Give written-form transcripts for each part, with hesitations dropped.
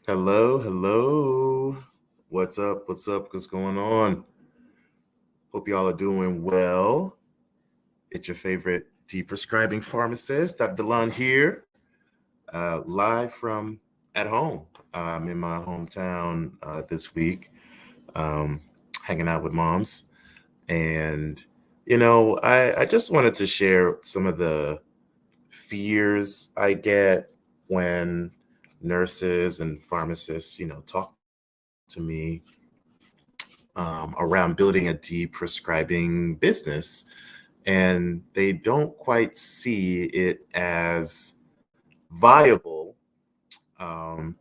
Hello, hello. What's up? What's up? What's going on? Hope y'all are doing well. It's your favorite Deprescribing pharmacist, Dr. Delon here, live from at home. I'm in my hometown this week, um, hanging out with moms. And, I just wanted to share some of the fears I get when nurses and pharmacists, talk to me around building a deprescribing business. And they don't quite see it as viable um,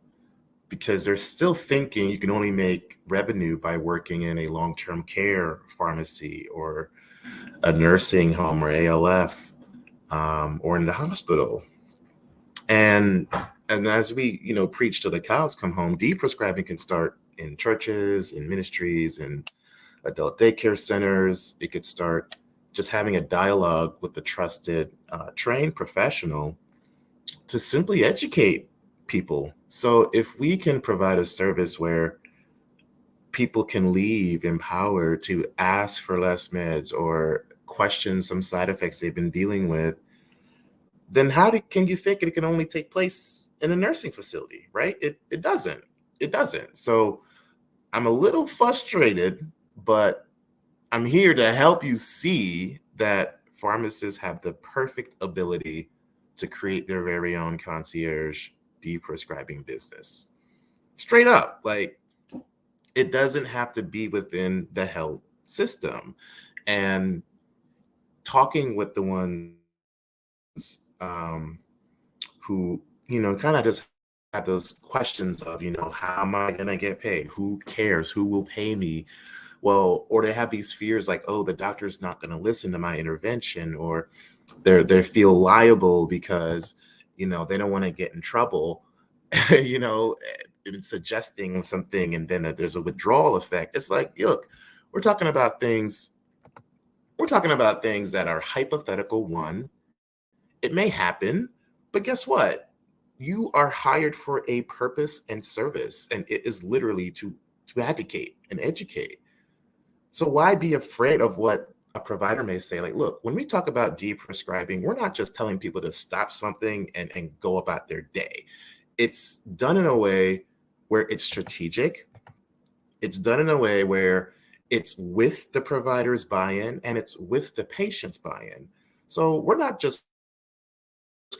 because they're still thinking you can only make revenue by working in a long term care pharmacy or a nursing home or ALF or in the hospital. And as we, preach till the cows come home, deprescribing can start in churches, in ministries, and adult daycare centers. It could start just having a dialogue with the trusted, trained professional to simply educate people. So if we can provide a service where people can leave empowered to ask for less meds or question some side effects they've been dealing with, then can you think it can only take place in a nursing facility, right? It doesn't. It doesn't. So I'm a little frustrated, but I'm here to help you see that pharmacists have the perfect ability to create their very own concierge deprescribing business. Straight up, like it doesn't have to be within the health system. And talking with the ones who, kind of just have those questions of, how am I going to get paid? Who cares? Who will pay me? Well, or they have these fears like, oh, the doctor's not going to listen to my intervention, or they feel liable because, they don't want to get in trouble, in suggesting something, and then there's a withdrawal effect. It's like, look, we're talking about things that are hypothetical. One, it may happen, but guess what? You are hired for a purpose and service, and it is literally to advocate and educate. So why be afraid of what a provider may say? Like, look, when we talk about deprescribing, we're not just telling people to stop something and go about their day. It's done in a way where it's strategic. It's done in a way where it's with the provider's buy-in and it's with the patient's buy-in. So we're not just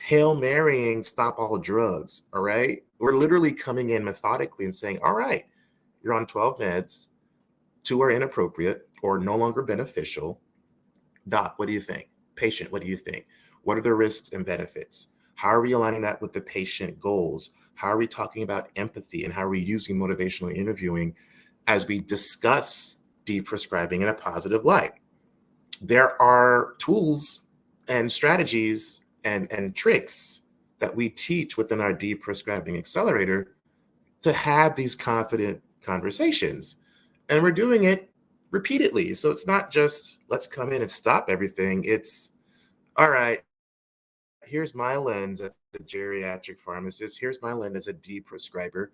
Hail Marying stop all drugs, all right? We're literally coming in methodically and saying, all right, you're on 12 meds, 2 are inappropriate or no longer beneficial. Doc, what do you think? Patient, what do you think? What are the risks and benefits? How are we aligning that with the patient goals? How are we talking about empathy, and how are we using motivational interviewing as we discuss deprescribing in a positive light? There are tools and strategies and tricks that we teach within our Deprescribing Accelerator to have these confident conversations. And we're doing it repeatedly. So it's not just let's come in and stop everything. It's all right, here's my lens as a geriatric pharmacist. Here's my lens as a deprescriber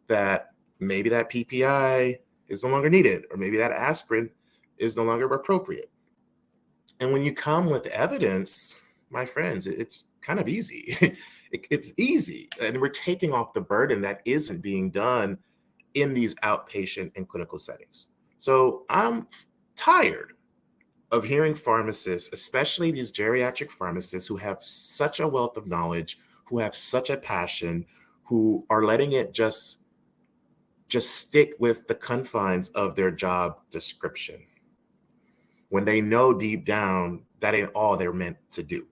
that maybe that PPI is no longer needed, or maybe that aspirin is no longer appropriate. And when you come with evidence, my friends, it's kind of easy. It's easy. And we're taking off the burden that isn't being done in these outpatient and clinical settings. So I'm tired of hearing pharmacists, especially these geriatric pharmacists who have such a wealth of knowledge, who have such a passion, who are letting it just stick with the confines of their job description, when they know deep down that ain't all they're meant to do.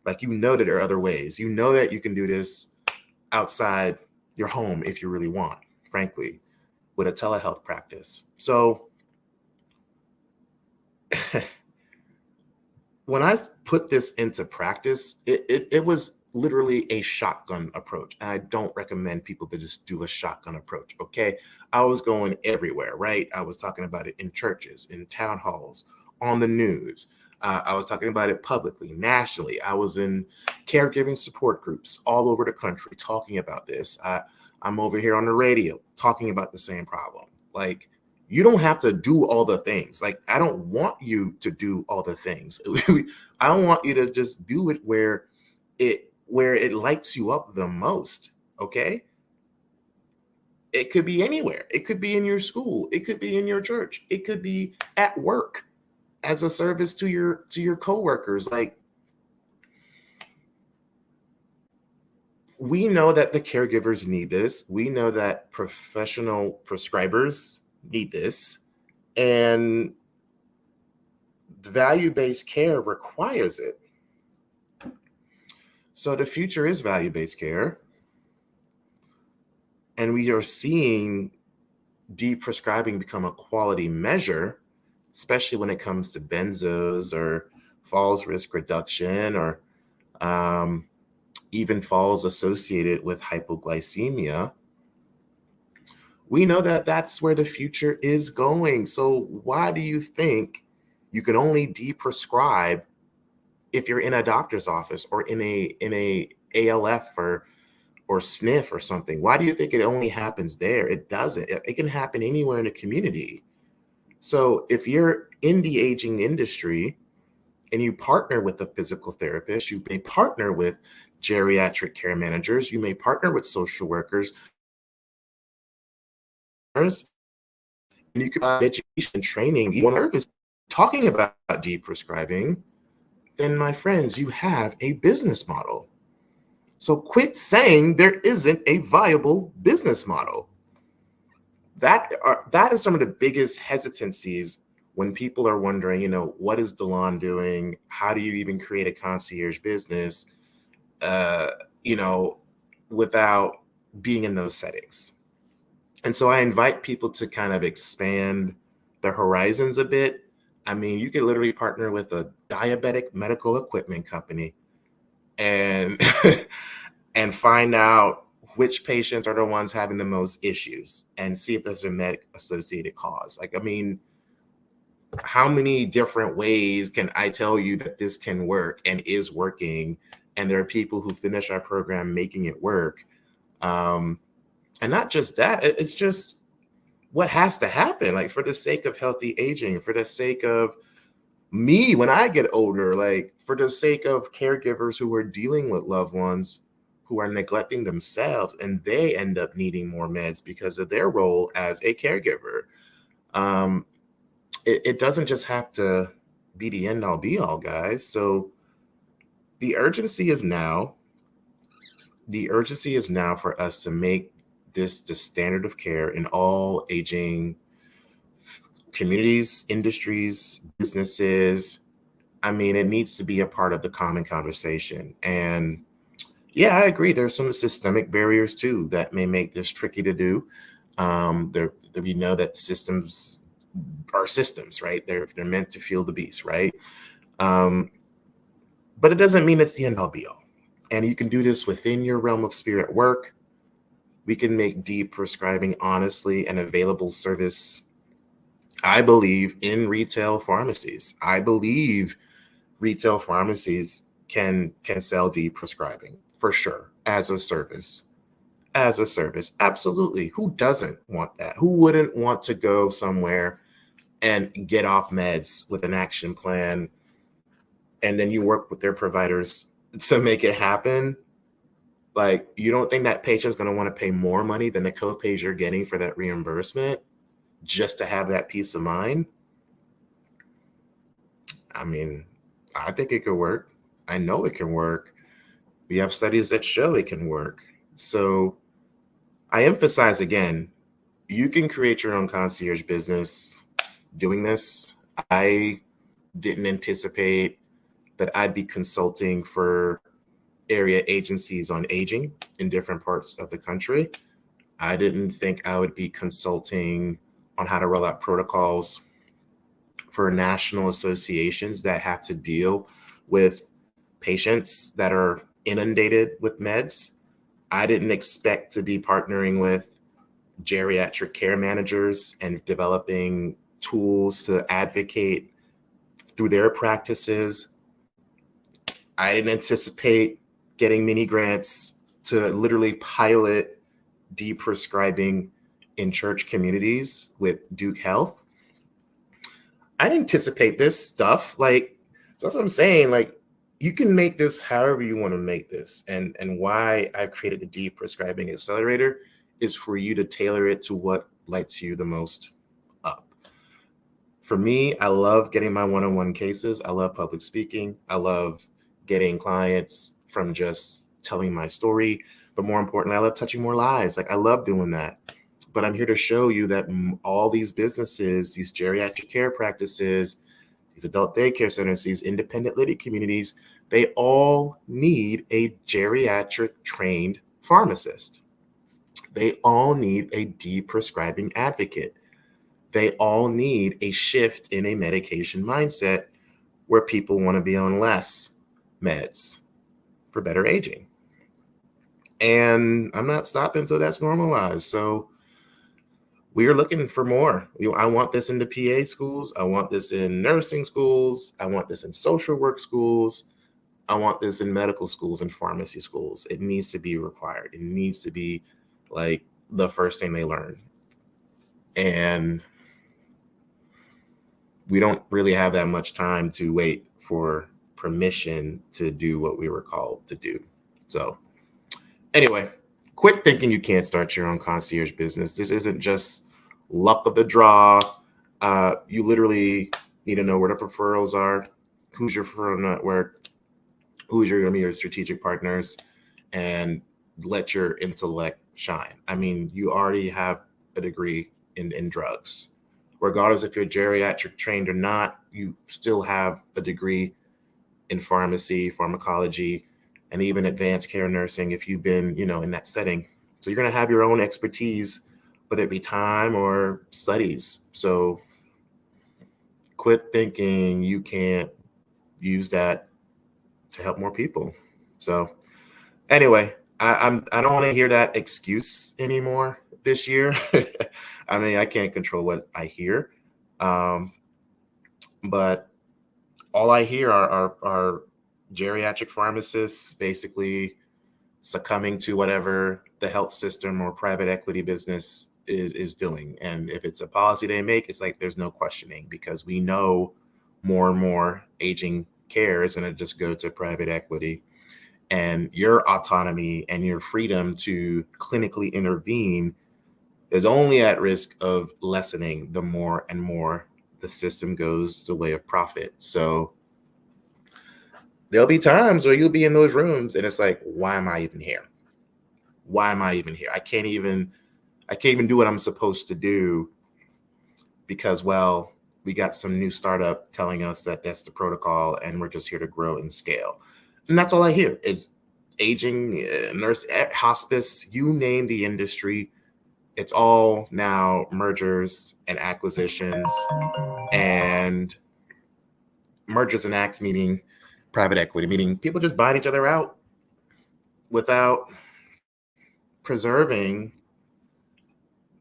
Like, that there are other ways. That you can do this outside your home if you really want, frankly, with a telehealth practice. So when I put this into practice, it was literally a shotgun approach. And I don't recommend people to just do a shotgun approach, okay? I was going everywhere, right? I was talking about it in churches, in town halls, on the news. I was talking about it publicly, nationally. I was in caregiving support groups all over the country talking about this. I'm over here on the radio talking about the same problem. Like, you don't have to do all the things. Like, I don't want you to do all the things. I don't want you to just do it where it lights you up the most. Okay. It could be anywhere. It could be in your school. It could be in your church. It could be at work as a service to your coworkers. Like, we know that the caregivers need this. We know that professional prescribers need this. And value-based care requires it. So the future is value-based care. And we are seeing deprescribing become a quality measure, especially when it comes to benzos or falls risk reduction, or even falls associated with hypoglycemia. We know that that's where the future is going. So why do you think you can only deprescribe if you're in a doctor's office or in a ALF or sniff or something? Why do you think it only happens there? It doesn't. It can happen anywhere in the community. So if you're in the aging industry and you partner with a physical therapist, you may partner with geriatric care managers, you may partner with social workers, and you can provide education and training. You want service talking about deprescribing, then my friends, you have a business model. So quit saying there isn't a viable business model. That is some of the biggest hesitancies when people are wondering, what is Delon doing? How do you even create a concierge business, without being in those settings? And so I invite people to kind of expand their horizons a bit. I mean, you could literally partner with a diabetic medical equipment company and and find out which patients are the ones having the most issues and see if there's a med associated cause. Like, I mean, how many different ways can I tell you that this can work and is working? And there are people who finish our program making it work. And not just that, it's just what has to happen, like for the sake of healthy aging, for the sake of me when I get older, like for the sake of caregivers who are dealing with loved ones who are neglecting themselves and they end up needing more meds because of their role as a caregiver. It doesn't just have to be the end all be all, guys. So the urgency is now. The urgency is now for us to make this the standard of care in all aging communities, industries, businesses. I mean, it needs to be a part of the common conversation. And yeah, I agree. There's some systemic barriers too that may make this tricky to do. We know that systems are systems, right? They're meant to fuel the beast, right? But it doesn't mean it's the end all be all. And you can do this within your realm of spirit work. We can make deprescribing honestly an available service. I believe in retail pharmacies. I believe retail pharmacies can sell deprescribing for sure as a service. As a service, absolutely. Who doesn't want that? Who wouldn't want to go somewhere and get off meds with an action plan, and then you work with their providers to make it happen? Like, you don't think that patient's going to want to pay more money than the copays you're getting for that reimbursement just to have that peace of mind? I mean, I think it could work. I know it can work. We have studies that show it can work. So I emphasize again, you can create your own concierge business doing this. I didn't anticipate that I'd be consulting for area agencies on aging in different parts of the country. I didn't think I would be consulting on how to roll out protocols for national associations that have to deal with patients that are inundated with meds. I didn't expect to be partnering with geriatric care managers and developing tools to advocate through their practices. I didn't anticipate getting mini grants to literally pilot deprescribing in church communities with Duke Health. I didn't anticipate this stuff. Like, so that's what I'm saying. Like, you can make this however you want to make this. And why I've created the Deprescribing Accelerator is for you to tailor it to what lights you the most up. For me, I love getting my one-on-one cases. I love public speaking. I love getting clients from just telling my story. But more importantly, I love touching more lives. Like, I love doing that. But I'm here to show you that all these businesses, these geriatric care practices, these adult daycare centers, these independent living communities, they all need a geriatric trained pharmacist. They all need a deprescribing advocate. They all need a shift in a medication mindset where people want to be on less meds for better aging. And I'm not stopping until that's normalized. So we are looking for more. I want this in the PA schools. I want this in nursing schools. I want this in social work schools. I want this in medical schools and pharmacy schools. It needs to be required. It needs to be like the first thing they learn. And we don't really have that much time to wait for permission to do what we were called to do. So anyway, quit thinking you can't start your own concierge business. This isn't just luck of the draw. You literally need to know where the referrals are, who's your referral network, who's going to be your strategic partners, and let your intellect shine. I mean, you already have a degree in drugs. Regardless if you're geriatric trained or not, you still have a degree in pharmacy, pharmacology, and even advanced care nursing if you've been, in that setting. So you're going to have your own expertise, whether it be time or studies. So quit thinking you can't use that to help more people. So anyway, I don't want to hear that excuse anymore this year. I mean, I can't control what I hear. But all I hear are geriatric pharmacists basically succumbing to whatever the health system or private equity business is doing. And if it's a policy they make, it's like there's no questioning, because we know more and more aging care is going to just go to private equity. And your autonomy and your freedom to clinically intervene is only at risk of lessening the more and more the system goes the way of profit. So there'll be times where you'll be in those rooms and it's like, why am I even here? Why am I even here? I can't even do what I'm supposed to do because, well, we got some new startup telling us that that's the protocol and we're just here to grow and scale. And that's all I hear is aging, nurse, hospice, you name the industry. It's all now mergers and acquisitions, and mergers and acts meaning private equity, meaning people just buying each other out without preserving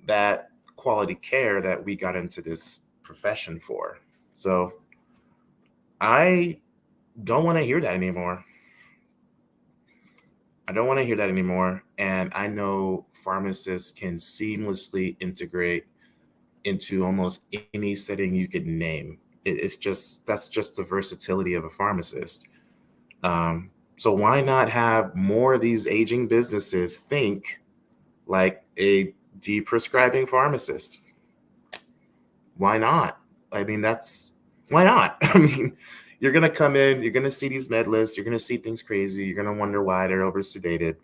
that quality care that we got into this profession for. So I don't want to hear that anymore. And I know pharmacists can seamlessly integrate into almost any setting you could name. That's just the versatility of a pharmacist. So why not have more of these aging businesses think like a deprescribing pharmacist? Why not? I mean, why not? I mean, you're going to come in, you're going to see these med lists, you're going to see things crazy, you're going to wonder why they're over-sedated.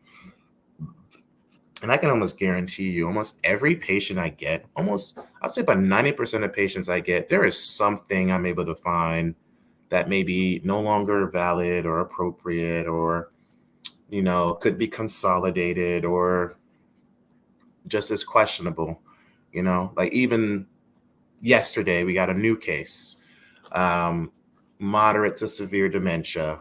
And I can almost guarantee you, almost every patient I get, I'd say about 90% of patients I get, there is something I'm able to find that may be no longer valid or appropriate or, could be consolidated or just as questionable. Like even yesterday, we got a new case, moderate to severe dementia,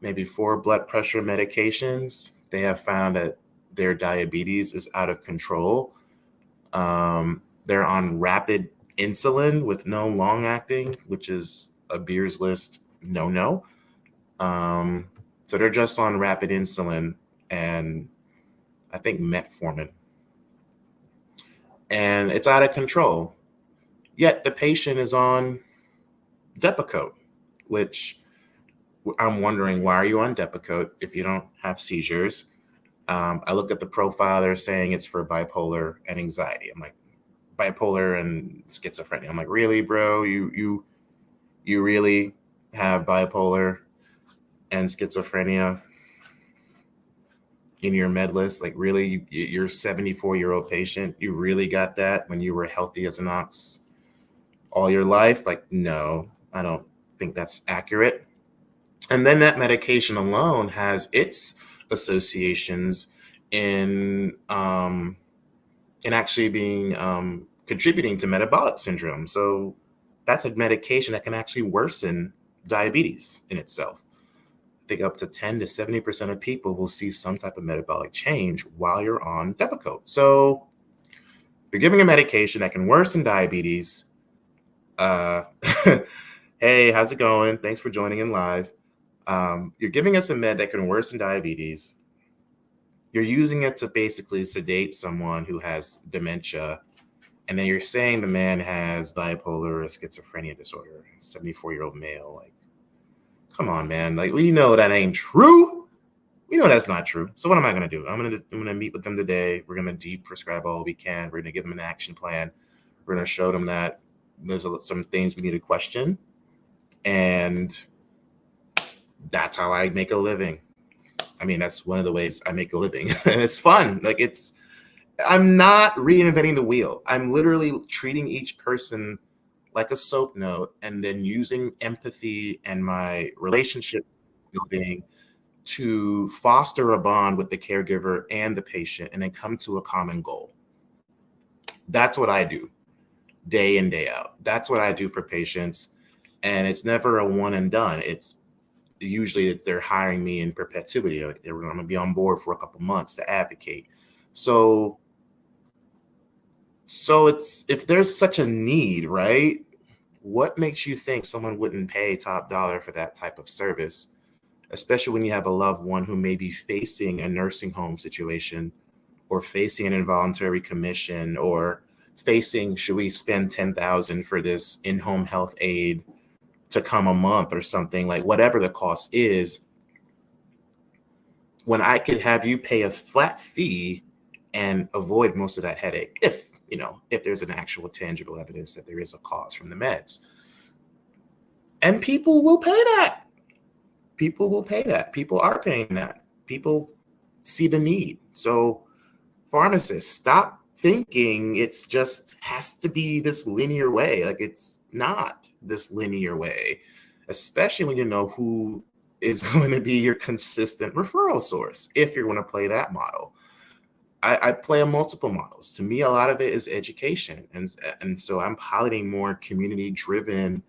maybe 4 blood pressure medications. They have found that their diabetes is out of control. They're on rapid insulin with no long acting, which is a Beers List no. So they're just on rapid insulin, and I think metformin. And it's out of control. Yet the patient is on Depakote, which I'm wondering, why are you on Depakote if you don't have seizures? I look at the profile, they're saying it's for bipolar and anxiety. I'm like, bipolar and schizophrenia. I'm like, really, bro? You really have bipolar and schizophrenia in your med list? Like, really? You're a 74-year-old patient? You really got that when you were healthy as an ox all your life? Like, no, I don't think that's accurate. And then that medication alone has its associations in actually being contributing to metabolic syndrome. So that's a medication that can actually worsen diabetes in itself. I think up to 10 to 70% of people will see some type of metabolic change while you're on Depakote. So you're giving a medication that can worsen diabetes. Hey, how's it going? Thanks for joining in live. You're giving us a med that can worsen diabetes. You're using it to basically sedate someone who has dementia. And then you're saying the man has bipolar or schizophrenia disorder, 74-year-old male. Like, come on, man. Like, we know that ain't true. We know that's not true. So what am I going to do? I'm going to meet with them today. We're going to deprescribe all we can. We're going to give them an action plan. We're going to show them that there's some things we need to question. And that's how I make a living. I mean, that's one of the ways I make a living. And it's fun. Like, I'm not reinventing the wheel. I'm literally treating each person like a soap note and then using empathy and my relationship building to foster a bond with the caregiver and the patient and then come to a common goal. That's what I do day in, day out. That's what I do for patients. And it's never a one and done. It's usually that they're hiring me in perpetuity. Like, I'm going to be on board for a couple months to advocate. So it's, if there's such a need, right? What makes you think someone wouldn't pay top dollar for that type of service, especially when you have a loved one who may be facing a nursing home situation or facing an involuntary commission or facing, should we spend $10,000 for this in-home health aid to come a month or something, like whatever the cost is, when I could have you pay a flat fee and avoid most of that headache, if there's an actual tangible evidence that there is a cause from the meds. And people will pay that. People will pay that. People are paying that. People see the need. So pharmacists, stop thinking it's just has to be this linear way. Like, it's not this linear way, especially when you know who is going to be your consistent referral source. If you're going to play that model, I play multiple models. To me, a lot of it is education. And so I'm piloting more community-driven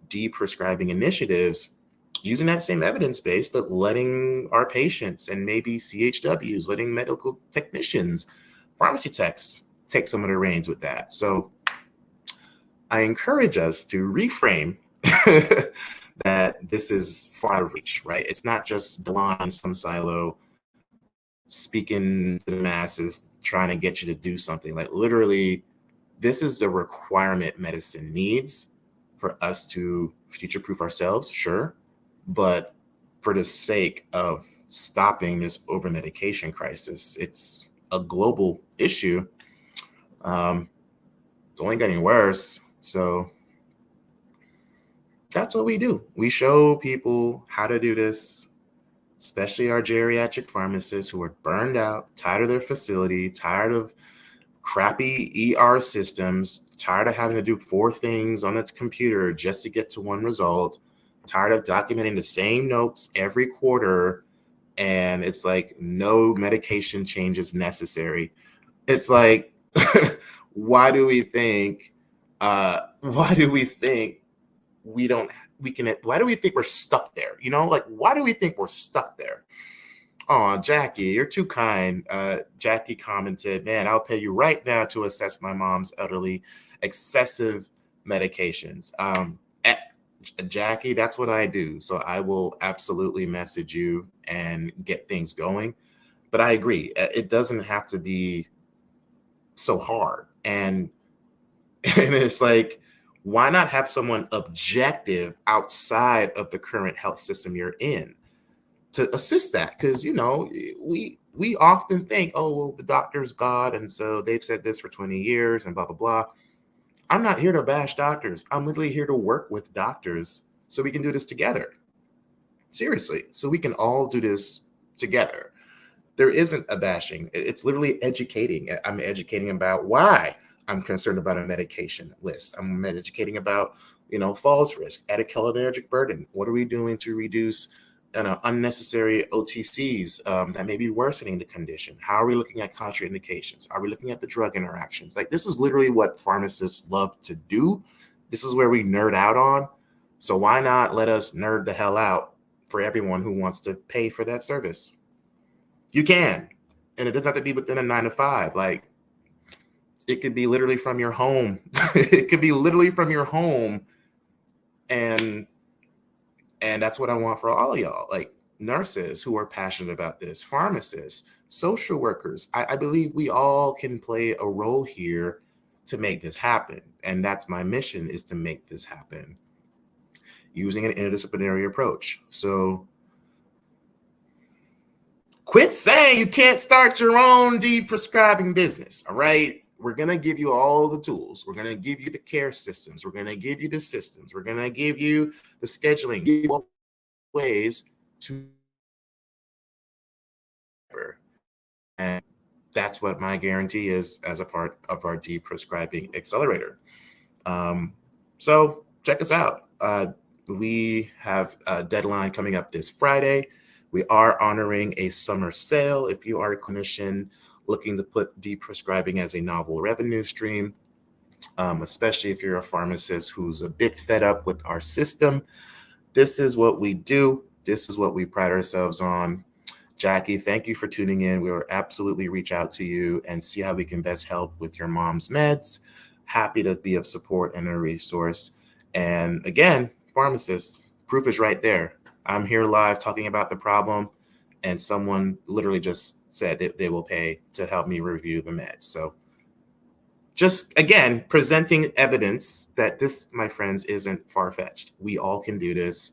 deprescribing initiatives using that same evidence base, but letting our patients and maybe CHWs, letting medical technicians, pharmacy techs take some of the reins with that. So I encourage us to reframe that this is far reach, right? It's not just blind, some silo, speaking to the masses, trying to get you to do something. Like, literally, this is the requirement medicine needs for us to future-proof ourselves, sure, but for the sake of stopping this over-medication crisis, it's a global issue. It's only getting worse. So that's what we do. We show people how to do this, especially our geriatric pharmacists who are burned out, tired of their facility, tired of crappy ER systems, tired of having to do 4 things on its computer just to get to one result, tired of documenting the same notes every quarter, and it's like no medication changes necessary. It's like, why do we think we're stuck there? Like, why do we think we're stuck there? Oh, Jackie, you're too kind. Jackie commented, man, I'll pay you right now to assess my mom's elderly excessive medications. Jackie, that's what I do. So I will absolutely message you and get things going. But I agree, it doesn't have to be so hard. And and it's like, why not have someone objective outside of the current health system you're in to assist that? Because we often think, oh well, the doctor's God, and so they've said this for 20 years and blah blah blah. I'm not here to bash doctors. I'm literally here to work with doctors so we can do this together. Seriously, so we can all do this together. There isn't a bashing. It's literally educating. I'm educating about why I'm concerned about a medication list. I'm educating about, falls risk, added cholinergic burden. What are we doing to reduce unnecessary OTCs that may be worsening the condition? How are we looking at contraindications? Are we looking at the drug interactions? Like, this is literally what pharmacists love to do. This is where we nerd out on. So why not let us nerd the hell out for everyone who wants to pay for that service? You can. And it doesn't have to be within a 9 to 5. Like, it could be literally from your home. It could be literally from your home. And that's what I want for all of y'all. Like, nurses who are passionate about this, pharmacists, social workers. I believe we all can play a role here to make this happen. And that's my mission, is to make this happen using an interdisciplinary approach. So quit saying you can't start your own deprescribing business, all right? We're going to give you all the tools. We're going to give you the care systems. We're going to give you the systems. We're going to give you the scheduling, give you ways to. And that's what my guarantee is as a part of our Deprescribing Accelerator. So check us out. We have a deadline coming up this Friday. We are honoring a summer sale. If you are a clinician looking to put deprescribing as a novel revenue stream, especially if you're a pharmacist who's a bit fed up with our system, this is what we do. This is what we pride ourselves on. Jackie, thank you for tuning in. We will absolutely reach out to you and see how we can best help with your mom's meds. Happy to be of support and a resource. And again, pharmacists, proof is right there. I'm here live talking about the problem, and someone literally just said that they will pay to help me review the meds. So just, again, presenting evidence that this, my friends, isn't far-fetched. We all can do this,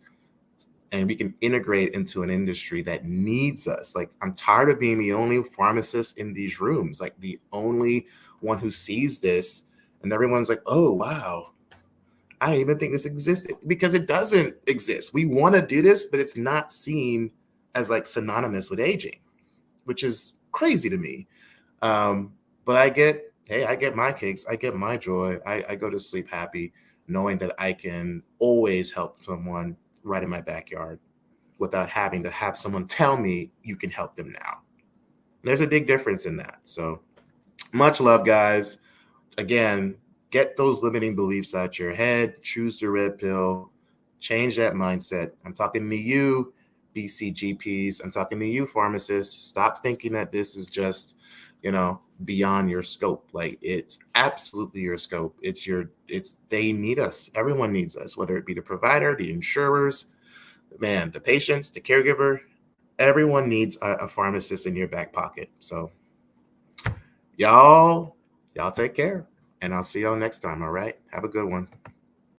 and we can integrate into an industry that needs us. Like, I'm tired of being the only pharmacist in these rooms, like the only one who sees this, and everyone's like, oh, wow, I don't even think this existed, because it doesn't exist. We want to do this, but it's not seen as like synonymous with aging, which is crazy to me. But I get my kicks. I get my joy. I go to sleep happy knowing that I can always help someone right in my backyard without having to have someone tell me you can help them now. There's a big difference in that. So much love, guys. Again, get those limiting beliefs out your head, choose the red pill, change that mindset. I'm talking to you, BCGPs. I'm talking to you, pharmacists. Stop thinking that this is just, beyond your scope. Like, it's absolutely your scope. They need us. Everyone needs us, whether it be the provider, the insurers, the patients, the caregiver. Everyone needs a pharmacist in your back pocket. So y'all take care, and I'll see y'all next time. All right. Have a good one.